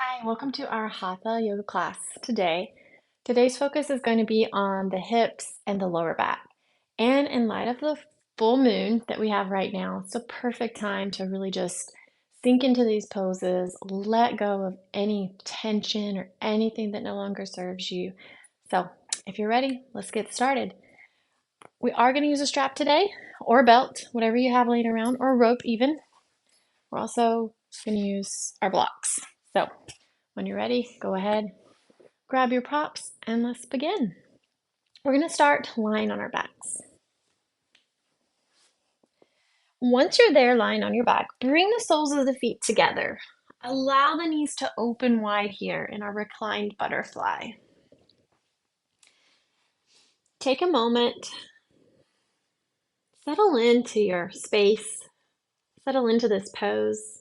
Hi, welcome to our Hatha Yoga class today. Today's focus is going to be on the hips and the lower back. And in light of the full moon that we have right now, it's a perfect time to really just sink into these poses, let go of any tension or anything that no longer serves you. So, if you're ready, let's get started. We are going to use a strap today, or a belt, whatever you have laying around, or a rope even. We're also going to use our blocks. So, when you're ready, go ahead, grab your props, and let's begin. We're going to start lying on our backs. Once you're there lying on your back, bring the soles of the feet together. Allow the knees to open wide here in our reclined butterfly. Take a moment, settle into your space, settle into this pose.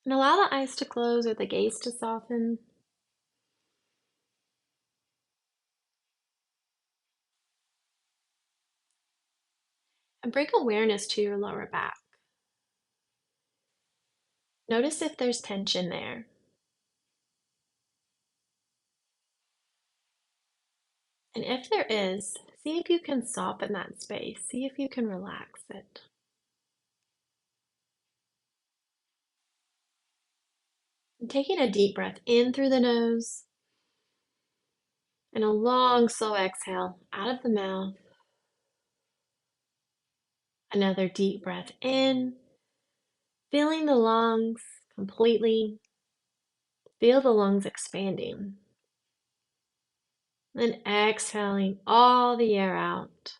And allow the eyes to close or the gaze to soften. And bring awareness to your lower back. Notice if there's tension there. And if there is, see if you can soften that space. See if you can relax it. And taking a deep breath in through the nose and a long, slow exhale out of the mouth. Another deep breath in, filling the lungs completely. Feel the lungs expanding. Then exhaling all the air out.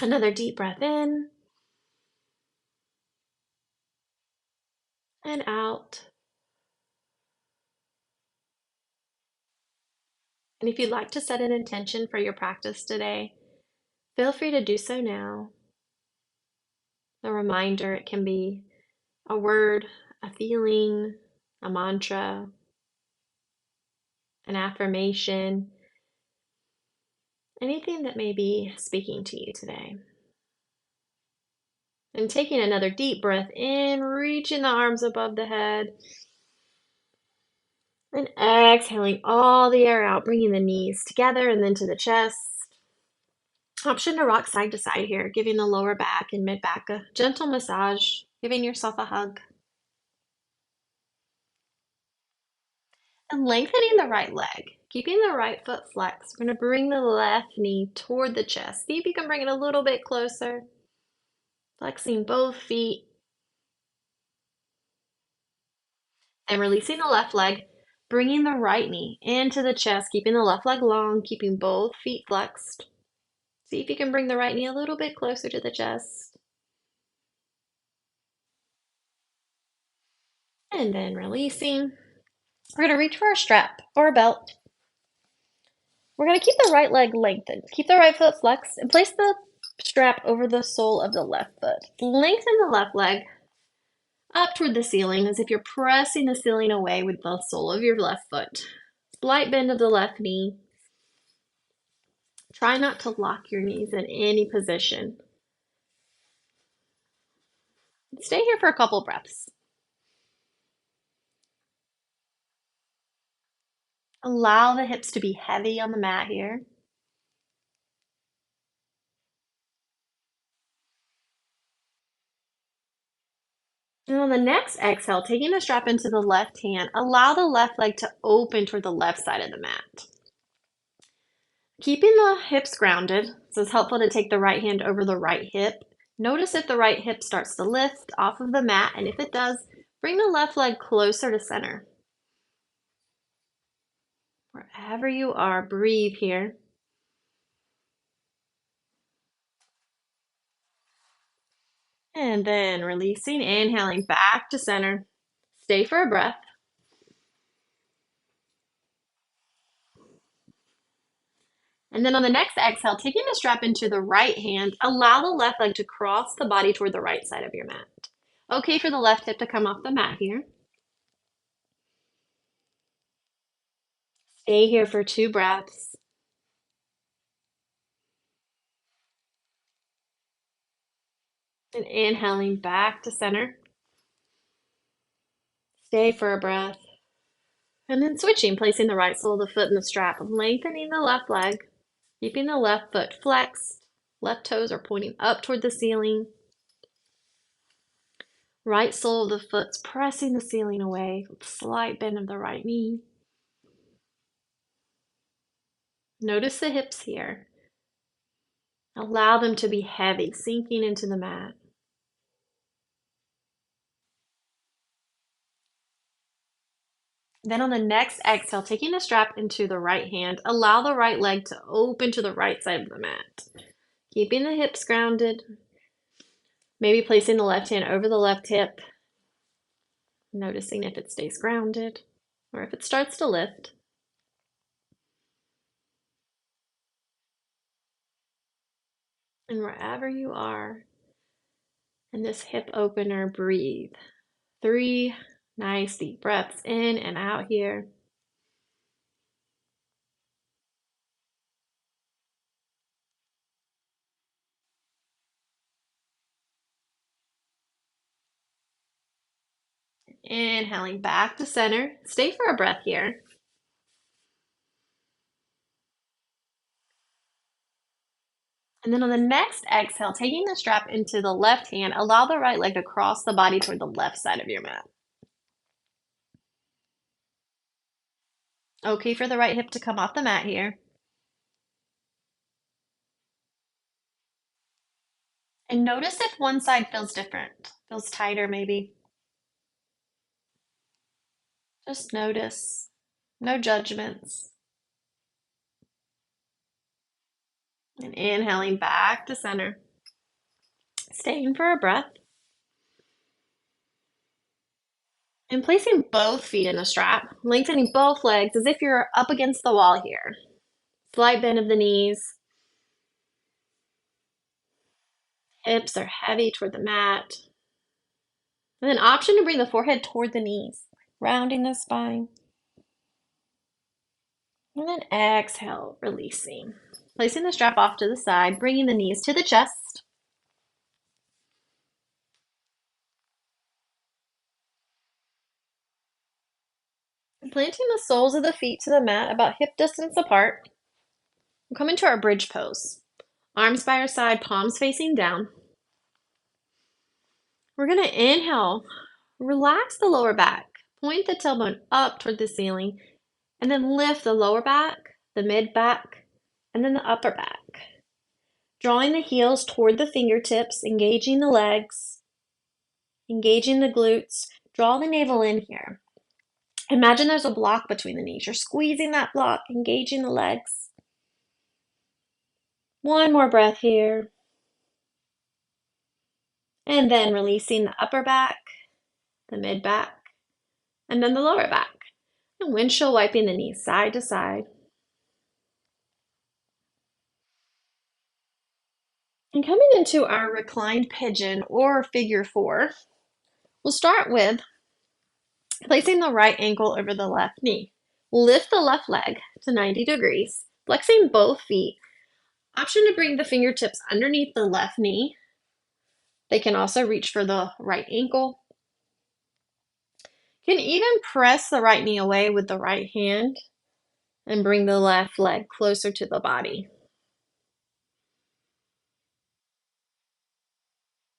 Another deep breath in and out. And if you'd like to set an intention for your practice today, feel free to do so now. A reminder, it can be a word, a feeling, a mantra, an affirmation, anything that may be speaking to you today. And taking another deep breath in, reaching the arms above the head. And exhaling all the air out, bringing the knees together and then to the chest. Option to rock side to side here, giving the lower back and mid back a gentle massage, giving yourself a hug. And lengthening the right leg, keeping the right foot flexed. We're going to bring the left knee toward the chest. See if you can bring it a little bit closer. Flexing both feet. And releasing the left leg, bringing the right knee into the chest, keeping the left leg long, keeping both feet flexed. See if you can bring the right knee a little bit closer to the chest. And then releasing. We're going to reach for a strap or a belt. We're going to keep the right leg lengthened. Keep the right foot flexed and place the strap over the sole of the left foot. Lengthen the left leg up toward the ceiling as if you're pressing the ceiling away with the sole of your left foot. Slight bend of the left knee. Try not to lock your knees in any position. Stay here for a couple breaths. Allow the hips to be heavy on the mat here. And on the next exhale, taking the strap into the left hand, allow the left leg to open toward the left side of the mat. Keeping the hips grounded, so it's helpful to take the right hand over the right hip. Notice if the right hip starts to lift off of the mat, and if it does, bring the left leg closer to center. Wherever you are, breathe here. And then releasing, inhaling back to center. Stay for a breath. And then on the next exhale, taking the strap into the right hand, allow the left leg to cross the body toward the right side of your mat. Okay for the left hip to come off the mat here. Stay here for 2 breaths. And inhaling back to center. Stay for a breath. And then switching, placing the right sole of the foot in the strap, lengthening the left leg, keeping the left foot flexed. Left toes are pointing up toward the ceiling. Right sole of the foot's pressing the ceiling away, with slight bend of the right knee. Notice the hips here. Allow them to be heavy, sinking into the mat. Then on the next exhale, taking the strap into the right hand, allow the right leg to open to the right side of the mat. Keeping the hips grounded, maybe placing the left hand over the left hip, noticing if it stays grounded or if it starts to lift. And wherever you are in this hip opener, breathe. 3 nice deep breaths in and out here. Inhaling back to center. Stay for a breath here. And then on the next exhale, taking the strap into the left hand, allow the right leg to cross the body toward the left side of your mat. Okay for the right hip to come off the mat here. And notice if one side feels different, feels tighter maybe. Just notice. No judgments. And inhaling back to center. Staying for a breath. And placing both feet in a strap, lengthening both legs as if you're up against the wall here. Slight bend of the knees. Hips are heavy toward the mat. And then option to bring the forehead toward the knees, rounding the spine. And then exhale, releasing. Placing the strap off to the side, bringing the knees to the chest. And planting the soles of the feet to the mat about hip distance apart. We'll come into our bridge pose. Arms by our side, palms facing down. We're going to inhale, relax the lower back. Point the tailbone up toward the ceiling, and then lift the lower back, the mid back, and then the upper back. Drawing the heels toward the fingertips, engaging the legs, engaging the glutes. Draw the navel in here. Imagine there's a block between the knees. You're squeezing that block, engaging the legs. One more breath here. And then releasing the upper back, the mid back, and then the lower back. And windshield wiping the knees side to side. And coming into our reclined pigeon or figure 4, we'll start with placing the right ankle over the left knee. Lift the left leg to 90 degrees, flexing both feet. Option to bring the fingertips underneath the left knee. They can also reach for the right ankle. You can even press the right knee away with the right hand and bring the left leg closer to the body.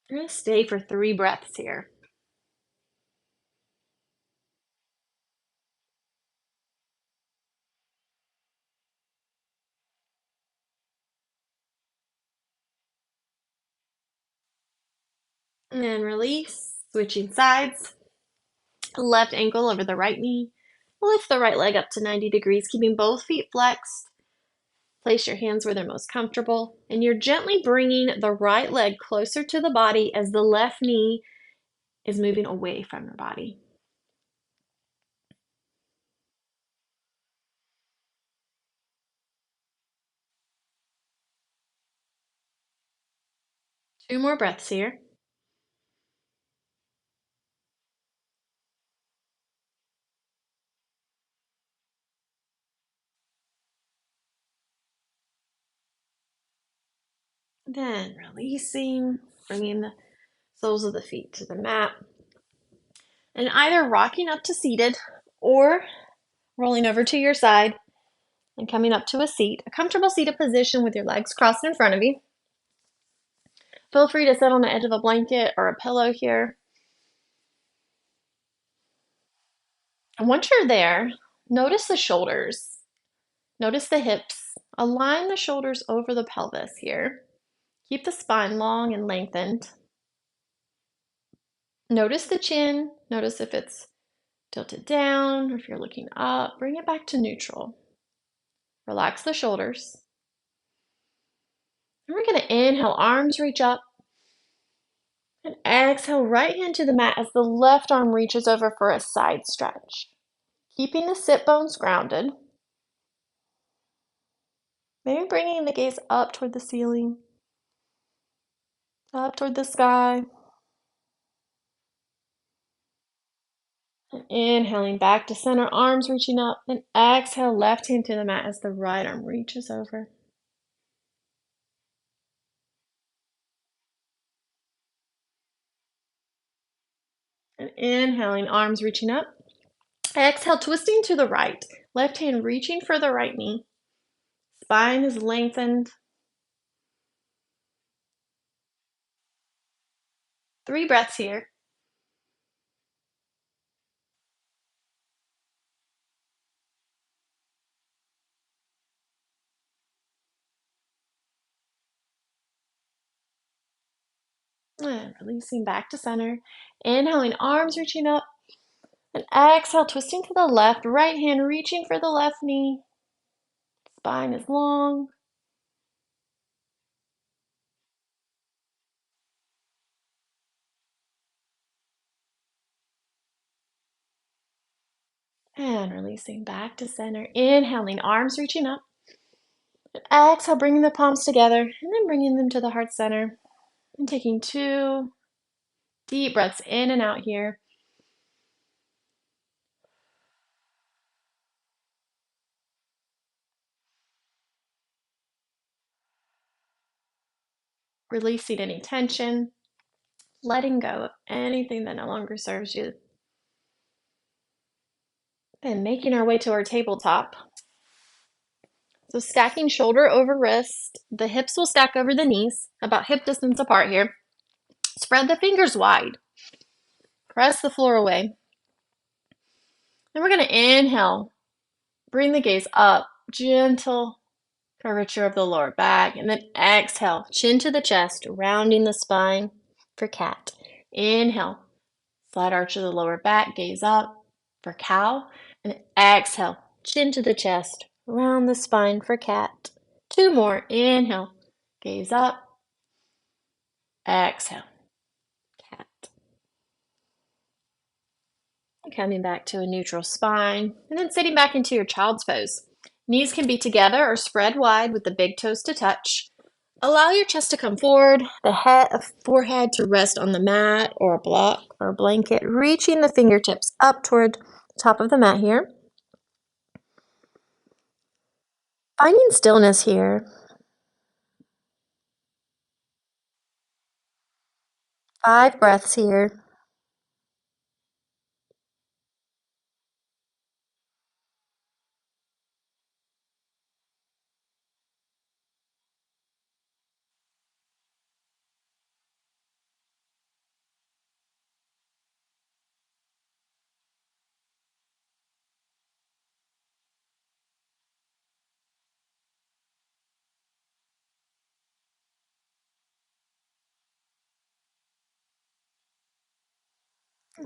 We're going to stay for 3 breaths here. And then release, switching sides. Left ankle over the right knee. Lift the right leg up to 90 degrees, keeping both feet flexed. Place your hands where they're most comfortable. And you're gently bringing the right leg closer to the body as the left knee is moving away from your body. Two more breaths here. Then releasing, bringing the soles of the feet to the mat, and either rocking up to seated or rolling over to your side and coming up to a seat, a comfortable seated position with your legs crossed in front of you. Feel free to sit on the edge of a blanket or a pillow here. And once you're there, notice the shoulders, notice the hips. Align the shoulders over the pelvis here. Keep the spine long and lengthened. Notice the chin. Notice if it's tilted down or if you're looking up. Bring it back to neutral. Relax the shoulders. And we're going to inhale, arms reach up. And exhale, right hand to the mat as the left arm reaches over for a side stretch. Keeping the sit bones grounded. Maybe bringing the gaze up toward the ceiling, up toward the sky. And inhaling back to center, arms reaching up. And exhale, left hand to the mat as the right arm reaches over. And inhaling, arms reaching up. Exhale, twisting to the right. Left hand reaching for the right knee. Spine is lengthened. 3 breaths here. And releasing back to center. Inhaling, arms reaching up. And exhale, twisting to the left. Right hand reaching for the left knee. Spine is long. And releasing back to center. Inhaling, arms reaching up. And exhale, bringing the palms together. And then bringing them to the heart center. And taking 2 deep breaths in and out here. Releasing any tension. Letting go of anything that no longer serves you. And making our way to our tabletop. So stacking shoulder over wrist. The hips will stack over the knees, about hip distance apart here. Spread the fingers wide. Press the floor away. Then we're going to inhale. Bring the gaze up. Gentle curvature of the lower back. And then exhale. Chin to the chest, rounding the spine for cat. Inhale. Slight arch of the lower back. Gaze up for cow. And exhale. Chin to the chest, round the spine for cat. 2 more. Inhale. Gaze up. Exhale. Cat. Coming back to a neutral spine. And then sitting back into your child's pose. Knees can be together or spread wide with the big toes to touch. Allow your chest to come forward, the forehead to rest on the mat or a block or a blanket, reaching the fingertips up toward the top of the mat here. Finding stillness here. 5 breaths here.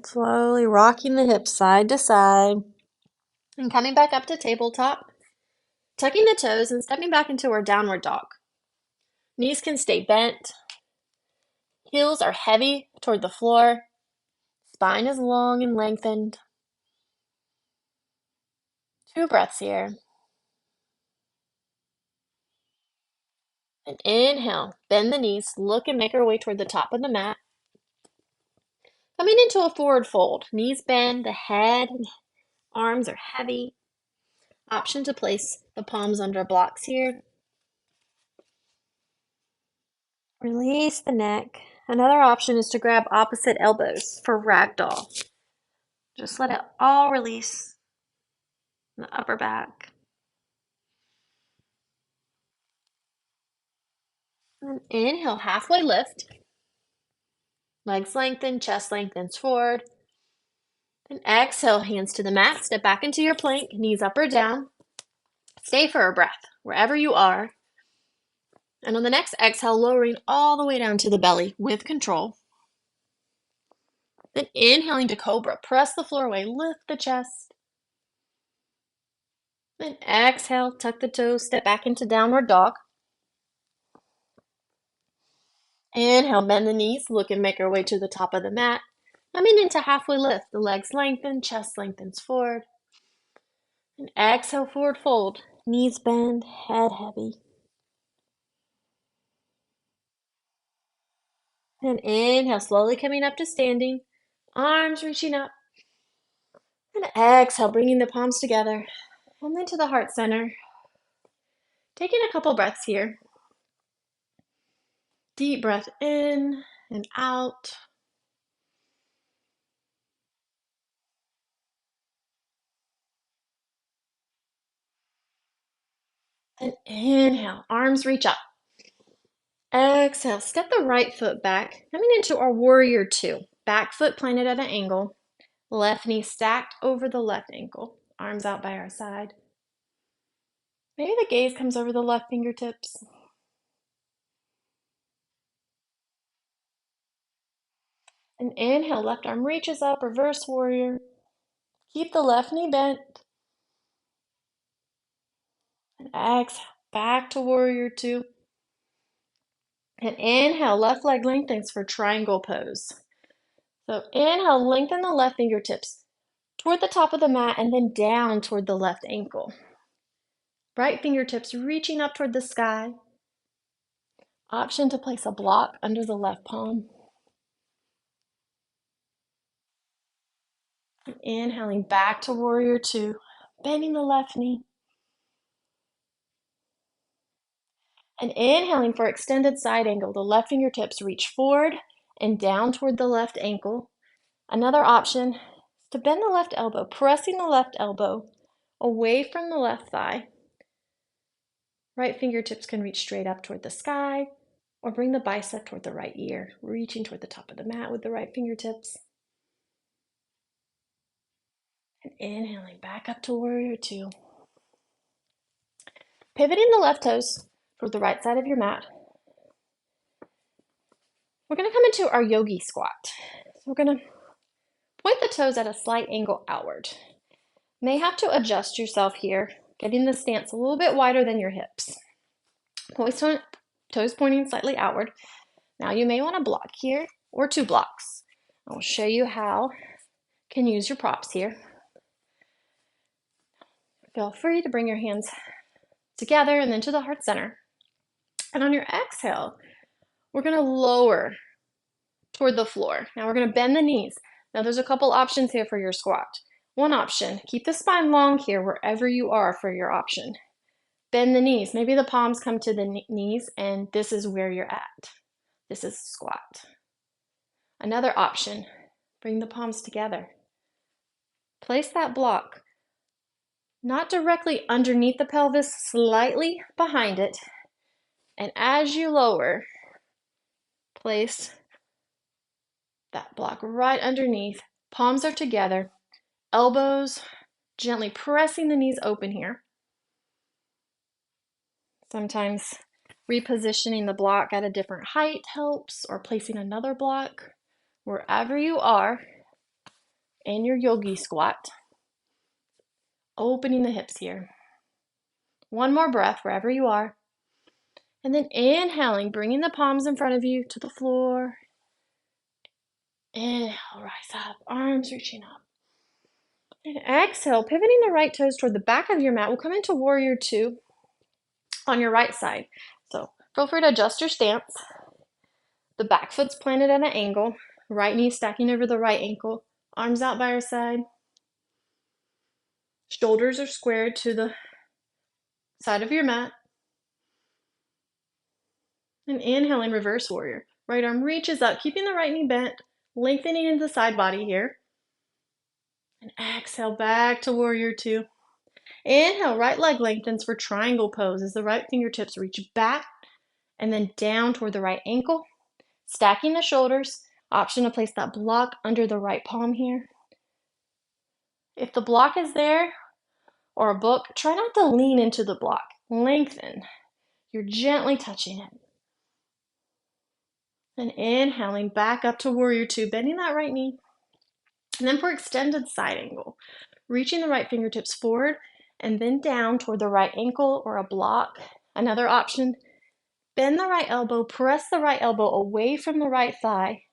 Slowly rocking the hips side to side and coming back up to tabletop, tucking the toes and stepping back into our downward dog. Knees can stay bent, heels are heavy toward the floor, spine is long and lengthened. 2 breaths here. And inhale, bend the knees, look and make our way toward the top of the mat. Coming into a forward fold, knees bend, the head and arms are heavy. Option to place the palms under blocks here. Release the neck, Another option is to grab opposite elbows for ragdoll. Just let it all release in the upper back. And inhale, halfway lift. Legs lengthen, chest lengthens forward. And exhale, hands to the mat. Step back into your plank, knees up or down. Stay for a breath, wherever you are. And on the next exhale, lowering all the way down to the belly with control. Then inhaling to cobra. Press the floor away, lift the chest. Then exhale, tuck the toes, step back into downward dog. Inhale, bend the knees, look and make our way to the top of the mat. Coming into halfway lift, the legs lengthen, chest lengthens forward. And exhale, forward fold, knees bend, head heavy. And inhale, slowly coming up to standing, arms reaching up. And exhale, bringing the palms together. And then to the heart center. Taking a couple breaths here. Deep breath in and out. And inhale, arms reach up. Exhale, step the right foot back, coming into our warrior two. Back foot planted at an angle. Left knee stacked over the left ankle. Arms out by our side. Maybe the gaze comes over the left fingertips. And inhale, left arm reaches up, reverse warrior. Keep the left knee bent. And exhale, back to warrior two. And inhale, left leg lengthens for triangle pose. So inhale, lengthen the left fingertips toward the top of the mat and then down toward the left ankle. Right fingertips reaching up toward the sky. Option to place a block under the left palm. Inhaling back to warrior two, bending the left knee. And inhaling for extended side angle, the left fingertips reach forward and down toward the left ankle. Another option is to bend the left elbow, pressing the left elbow away from the left thigh. Right fingertips can reach straight up toward the sky or bring the bicep toward the right ear, reaching toward the top of the mat with the right fingertips. And inhaling back up to warrior two. Pivoting the left toes toward the right side of your mat. We're going to come into our yogi squat. So we're going to point the toes at a slight angle outward. May have to adjust yourself here, getting the stance a little bit wider than your hips. Toes pointing slightly outward. Now you may want to block here or two blocks. I'll show you how you can use your props here. Feel free to bring your hands together and then to the heart center. And on your exhale, we're going to lower toward the floor. Now we're going to bend the knees. Now there's a couple options here for your squat. One option, keep the spine long here wherever you are for your option. Bend the knees. Maybe the palms come to the knees and this is where you're at. This is squat. Another option, bring the palms together. Place that block not directly underneath the pelvis, slightly behind it. And as you lower, place that block right underneath. Palms are together, elbows gently pressing the knees open here. Sometimes repositioning the block at a different height helps, or placing another block wherever you are in your yogi squat. Opening the hips here. One more breath wherever you are. And then inhaling, bringing the palms in front of you to the floor. Inhale, rise up, arms reaching up. And exhale, pivoting the right toes toward the back of your mat. We'll come into warrior two on your right side. So feel free to adjust your stance. The back foot's planted at an angle. Right knee stacking over the right ankle. Arms out by our side. Shoulders are squared to the side of your mat. And inhaling, reverse warrior. Right arm reaches up, keeping the right knee bent, lengthening into the side body here. And exhale back to warrior two. Inhale, right leg lengthens for triangle pose as the right fingertips reach back and then down toward the right ankle. Stacking the shoulders, option to place that block under the right palm here. If the block is there or a book, try not to lean into the block. Lengthen. You're gently touching it. And inhaling back up to warrior two, bending that right knee. And then for extended side angle, reaching the right fingertips forward and then down toward the right ankle or a block. Another option, bend the right elbow, press the right elbow away from the right thigh.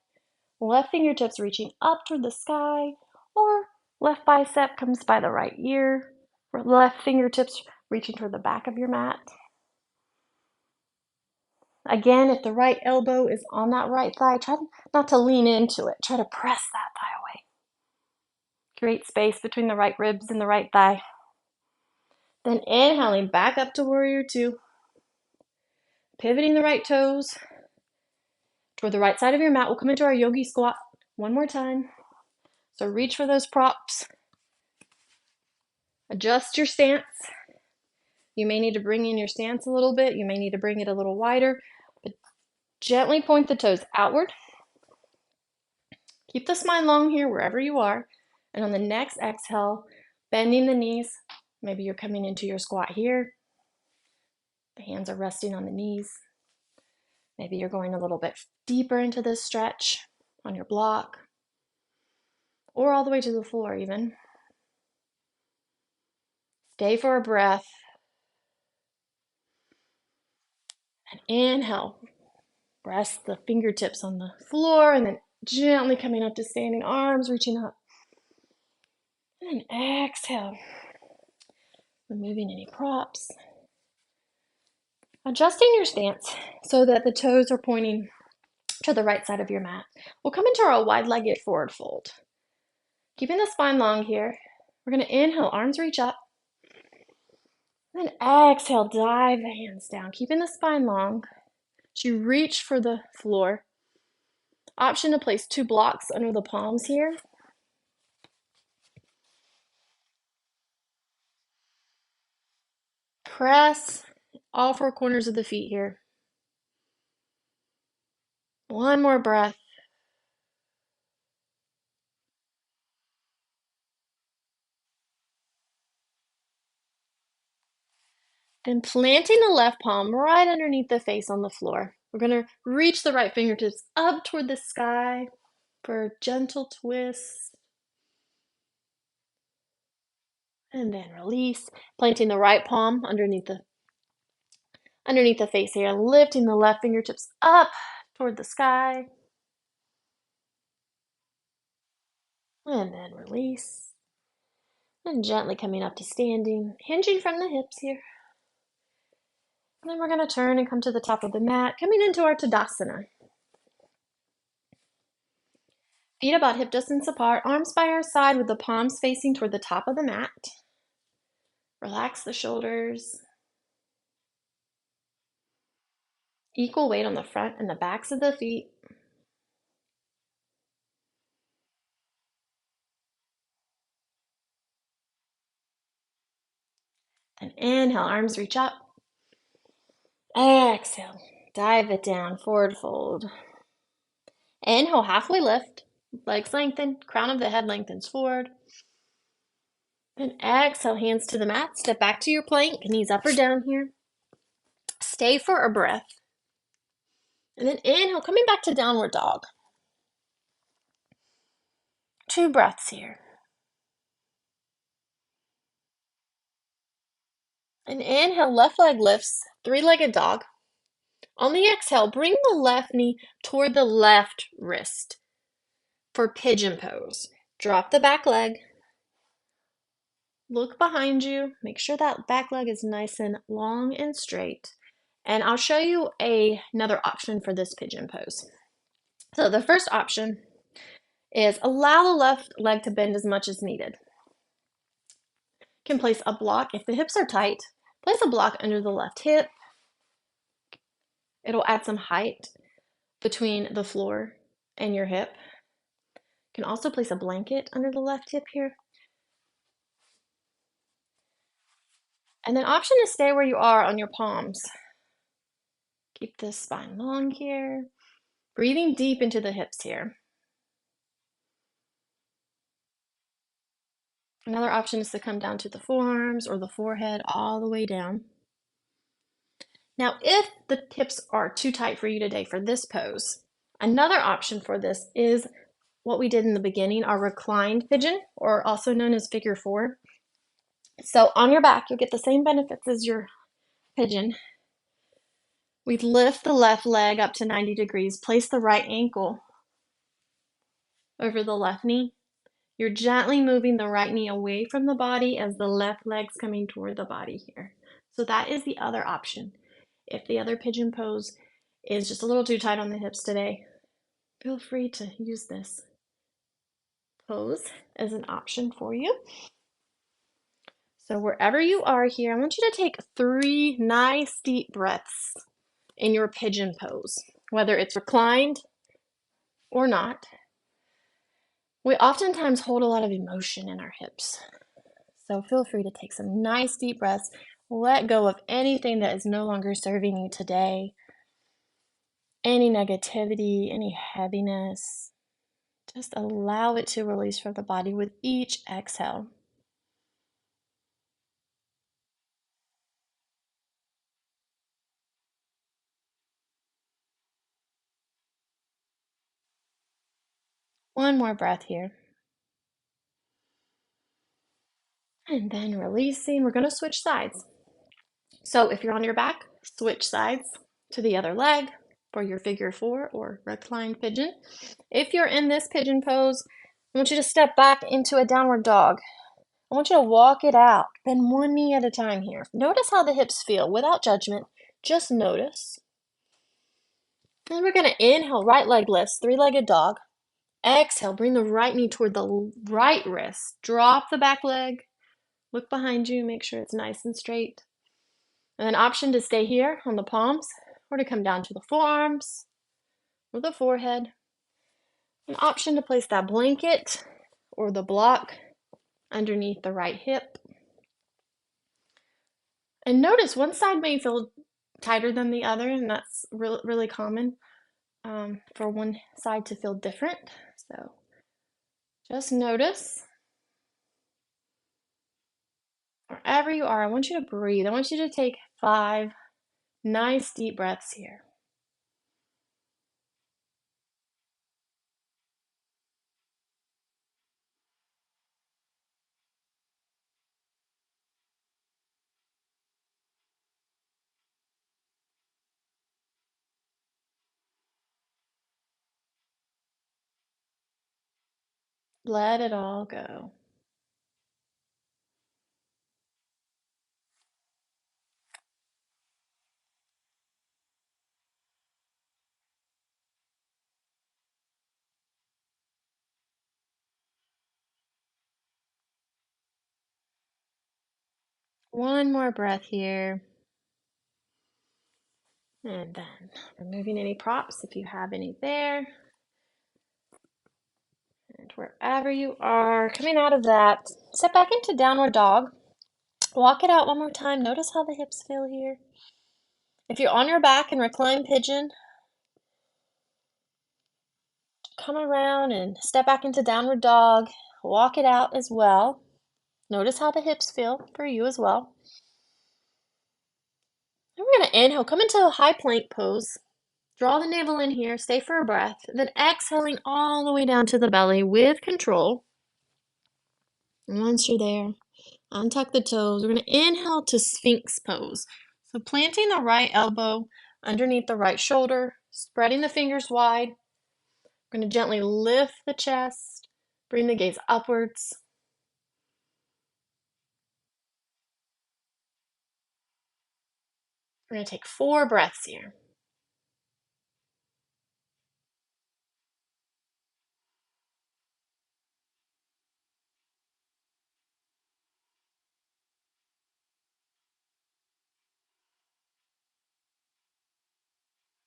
Left fingertips reaching up toward the sky, or left bicep comes by the right ear, or left fingertips reaching toward the back of your mat. Again, if the right elbow is on that right thigh, try not to lean into it. Try to press that thigh away. Create space between the right ribs and the right thigh. Then inhaling back up to warrior two. Pivoting the right toes toward the right side of your mat. We'll come into our yogi squat one more time. So reach for those props. Adjust your stance. You may need to bring in your stance a little bit. You may need to bring it a little wider. But gently point the toes outward. Keep the spine long here wherever you are. And on the next exhale, bending the knees. Maybe you're coming into your squat here. The hands are resting on the knees. Maybe you're going a little bit deeper into this stretch on your block, or all the way to the floor even. Stay for a breath. And inhale. Rest the fingertips on the floor and then gently coming up to standing, arms reaching up. And exhale. Removing any props. Adjusting your stance so that the toes are pointing to the right side of your mat. We'll come into our wide-legged forward fold. Keeping the spine long here. We're going to inhale, arms reach up. Then exhale, dive the hands down, keeping the spine long. As you reach for the floor, option to place two blocks under the palms here. Press all four corners of the feet here. One more breath. And planting the left palm right underneath the face on the floor. We're going to reach the right fingertips up toward the sky for a gentle twist. And then release. Planting the right palm underneath the face here. Lifting the left fingertips up toward the sky. And then release. And gently coming up to standing. Hinging from the hips here. And then we're going to turn and come to the top of the mat, coming into our Tadasana. Feet about hip distance apart, arms by our side with the palms facing toward the top of the mat. Relax the shoulders. Equal weight on the front and the backs of the feet. And inhale, arms reach up. Exhale, dive it down, forward fold. Inhale, halfway lift. Legs lengthen, crown of the head lengthens forward. And exhale, hands to the mat. Step back to your plank, knees up or down here. Stay for a breath. And then inhale, coming back to downward dog. 2 breaths here. And inhale, left leg lifts, 3-legged dog. On the exhale, bring the left knee toward the left wrist for pigeon pose. Drop the back leg. Look behind you. Make sure that back leg is nice and long and straight. And I'll show you another option for this pigeon pose. So the first option is allow the left leg to bend as much as needed. You can place a block. If the hips are tight, place a block under the left hip. It'll add some height. between the floor and your hip. You can also place a blanket under the left hip here. And then option to stay where you are on your palms. Keep the spine long here. Breathing deep into the hips here. Another option is to come down to the forearms or the forehead all the way down. Now, if the hips are too tight for you today for this pose, another option for this is what we did in the beginning, our reclined pigeon, or also known as figure four. So on your back, you'll get the same benefits as your pigeon. We lift the left leg up to 90 degrees, place the right ankle over the left knee. You're gently moving the right knee away from the body as the left leg's coming toward the body here. So that is the other option. If the other pigeon pose is just a little too tight on the hips today, feel free to use this pose as an option for you. So wherever you are here, I want you to take 3 nice deep breaths in your pigeon pose, whether it's reclined or not. We oftentimes hold a lot of emotion in our hips. So feel free to take some nice deep breaths. Let go of anything that is no longer serving you today, any negativity, any heaviness. Just allow it to release from the body with each exhale. One more breath here. And then releasing. We're going to switch sides. So if you're on your back, switch sides to the other leg for your figure four or reclined pigeon. If you're in this pigeon pose, I want you to step back into a downward dog. I want you to walk it out. Bend one knee at a time here. Notice how the hips feel without judgment. Just notice. And we're going to inhale, right leg lifts, three-legged dog. Exhale, bring the right knee toward the right wrist. Drop the back leg. Look behind you, make sure it's nice and straight. And then option to stay here on the palms or to come down to the forearms or the forehead. An option to place that blanket or the block underneath the right hip. And notice one side may feel tighter than the other, and that's really common for one side to feel different. So just notice. Wherever you are, I want you to breathe. I want you to take 5 nice deep breaths here. Let it all go. One more breath here. And then removing any props if you have any there. And wherever you are, coming out of that, step back into downward dog. Walk it out one more time. Notice how the hips feel here. If you're on your back in reclined pigeon, come around and step back into downward dog. Walk it out as well. Notice how the hips feel for you as well. And we're going to inhale, come into a high plank pose. Draw the navel in here, stay for a breath, then exhaling all the way down to the belly with control. And once you're there, untuck the toes. We're going to inhale to Sphinx pose. So planting the right elbow underneath the right shoulder, spreading the fingers wide. We're going to gently lift the chest, bring the gaze upwards. We're going to take 4 breaths here.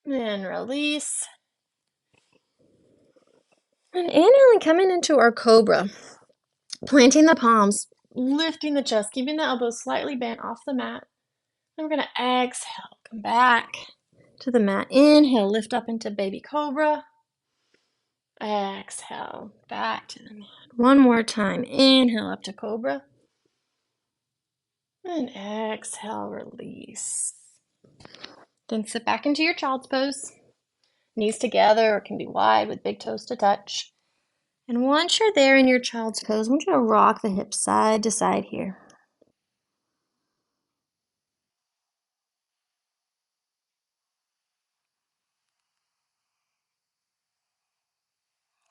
And release. And inhaling, coming into our cobra, planting the palms, lifting the chest, keeping the elbows slightly bent off the mat. And we're going to exhale, come back to the mat. Inhale, lift up into baby cobra. Exhale, back to the mat. One more time. Inhale up to cobra. And exhale, release. Then sit back into your child's pose. Knees together or can be wide with big toes to touch. And once you're there in your child's pose, I want you to rock the hips side to side here.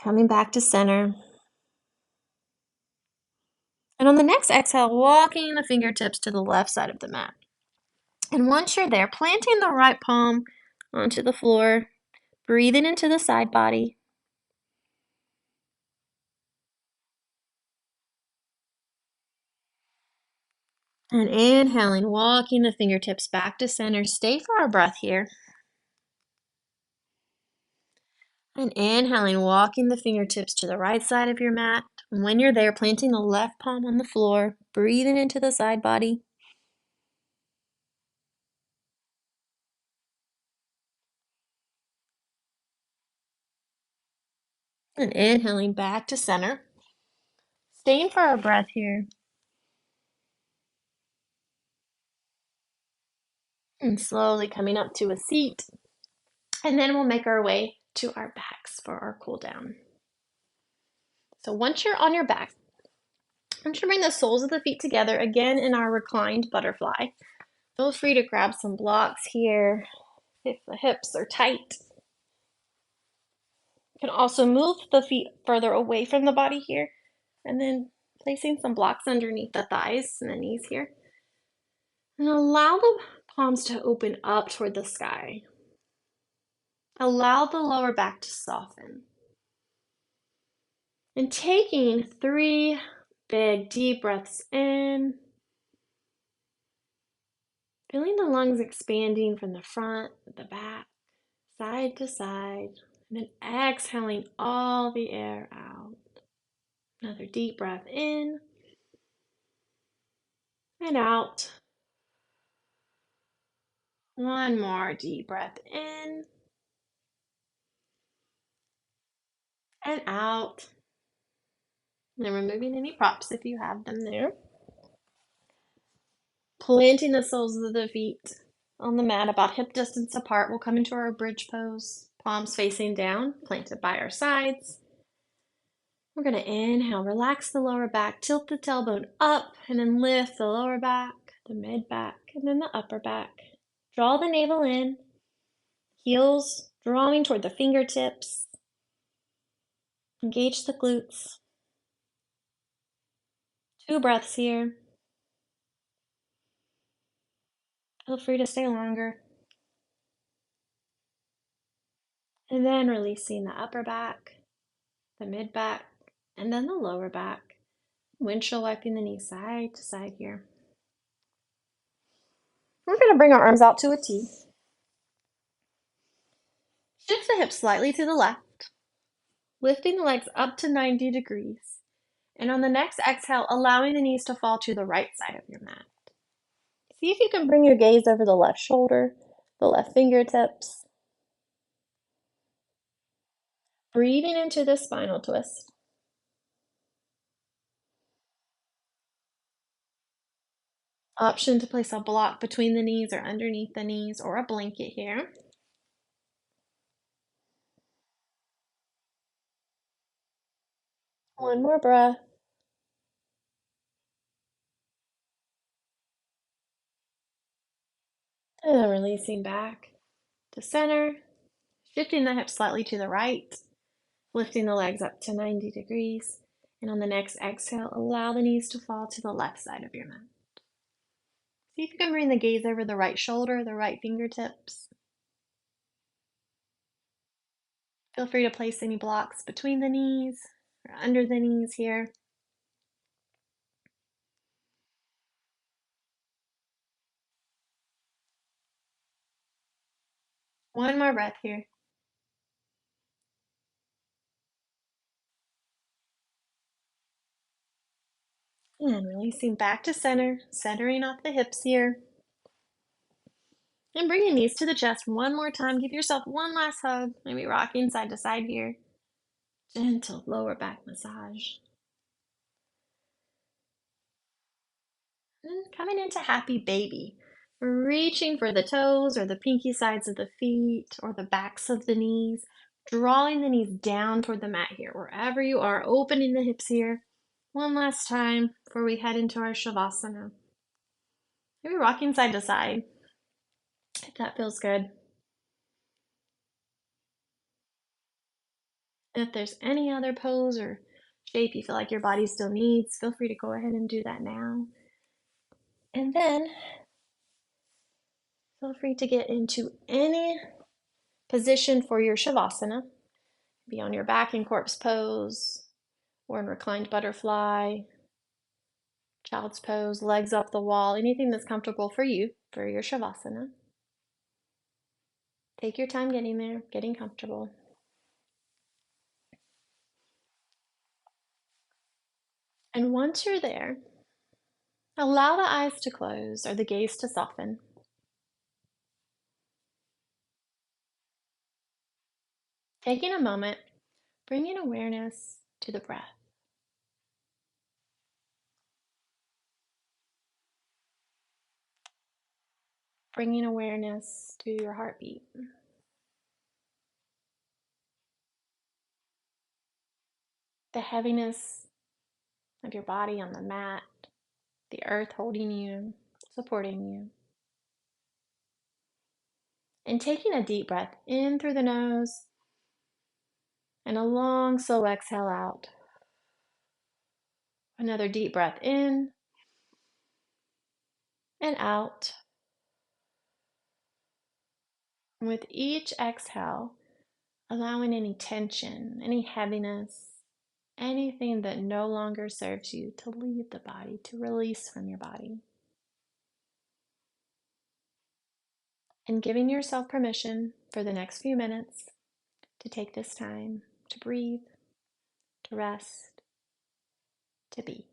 Coming back to center. And on the next exhale, walking the fingertips to the left side of the mat. And once you're there, planting the right palm onto the floor, breathing into the side body. And inhaling, walking the fingertips back to center. Stay for our breath here. And inhaling, walking the fingertips to the right side of your mat. And when you're there, planting the left palm on the floor, breathing into the side body. And inhaling back to center. Staying for our breath here. And slowly coming up to a seat. And then we'll make our way to our backs for our cool down. So once you're on your back, I want you to bring the soles of the feet together again in our reclined butterfly. Feel free to grab some blocks here if the hips are tight. You can also move the feet further away from the body here and then placing some blocks underneath the thighs and the knees here. And allow the palms to open up toward the sky. Allow the lower back to soften. And taking 3 big deep breaths in, feeling the lungs expanding from the front, the back, side to side, and then exhaling all the air out. Another deep breath in and out. One more deep breath in and out. And then removing any props if you have them there. Planting the soles of the feet on the mat about hip distance apart. We'll come into our bridge pose, palms facing down, planted by our sides. We're going to inhale, relax the lower back, tilt the tailbone up, and then lift the lower back, the mid back, and then the upper back. Draw the navel in, heels drawing toward the fingertips. Engage the glutes. 2 breaths here. Feel free to stay longer. And then releasing the upper back, the mid back, and then the lower back. Windshield wiping the knees side to side here. We're going to bring our arms out to a T. Shift the hips slightly to the left, lifting the legs up to 90 degrees. And on the next exhale, allowing the knees to fall to the right side of your mat. See if you can bring your gaze over the left shoulder, the left fingertips. Breathing into the spinal twist. Option to place a block between the knees or underneath the knees or a blanket here. One more breath. And then releasing back to center, shifting the hips slightly to the right, lifting the legs up to 90 degrees. And on the next exhale, allow the knees to fall to the left side of your mat. See if you can bring the gaze over the right shoulder, the right fingertips. Feel free to place any blocks between the knees or under the knees here. One more breath here. And releasing back to center, centering off the hips here. And bringing knees to the chest one more time. Give yourself one last hug. Maybe rocking side to side here. Gentle lower back massage. And coming into happy baby. Reaching for the toes or the pinky sides of the feet or the backs of the knees. Drawing the knees down toward the mat here. Wherever you are, opening the hips here. One last time before we head into our Shavasana. Maybe rocking side to side if that feels good. If there's any other pose or shape you feel like your body still needs, feel free to go ahead and do that now. And then feel free to get into any position for your Shavasana. Be on your back in corpse pose or in reclined butterfly, child's pose, legs up the wall, anything that's comfortable for you for your Shavasana. Take your time getting there, getting comfortable. And once you're there, allow the eyes to close or the gaze to soften. Taking a moment, bringing awareness to the breath. Bringing awareness to your heartbeat. The heaviness of your body on the mat, the earth holding you, supporting you. And taking a deep breath in through the nose and a long, slow exhale out. Another deep breath in and out. And with each exhale, allowing any tension, any heaviness, anything that no longer serves you to leave the body, to release from your body. And giving yourself permission for the next few minutes to take this time to breathe, to rest, to be.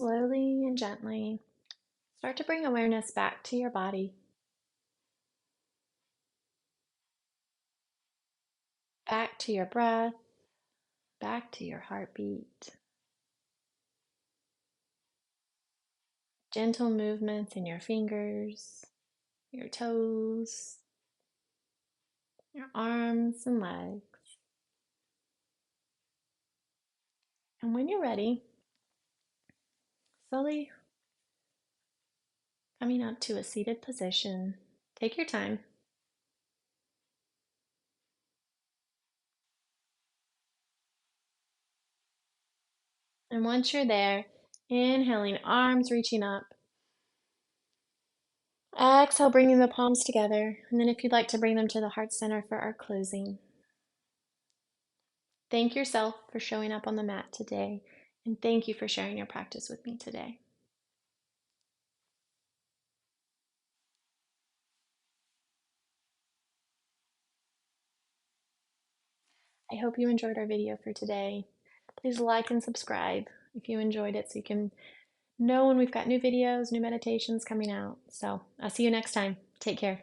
Slowly and gently, start to bring awareness back to your body, back to your breath, back to your heartbeat. Gentle movements in your fingers, your toes, your arms and legs. And when you're ready, slowly coming up to a seated position. Take your time. And once you're there, inhaling, arms reaching up. Exhale, bringing the palms together. And then if you'd like to bring them to the heart center for our closing. Thank yourself for showing up on the mat today, and thank you for sharing your practice with me today. I hope you enjoyed our video for today. Please like and subscribe if you enjoyed it so you can know when we've got new videos, new meditations coming out. So I'll see you next time. Take care.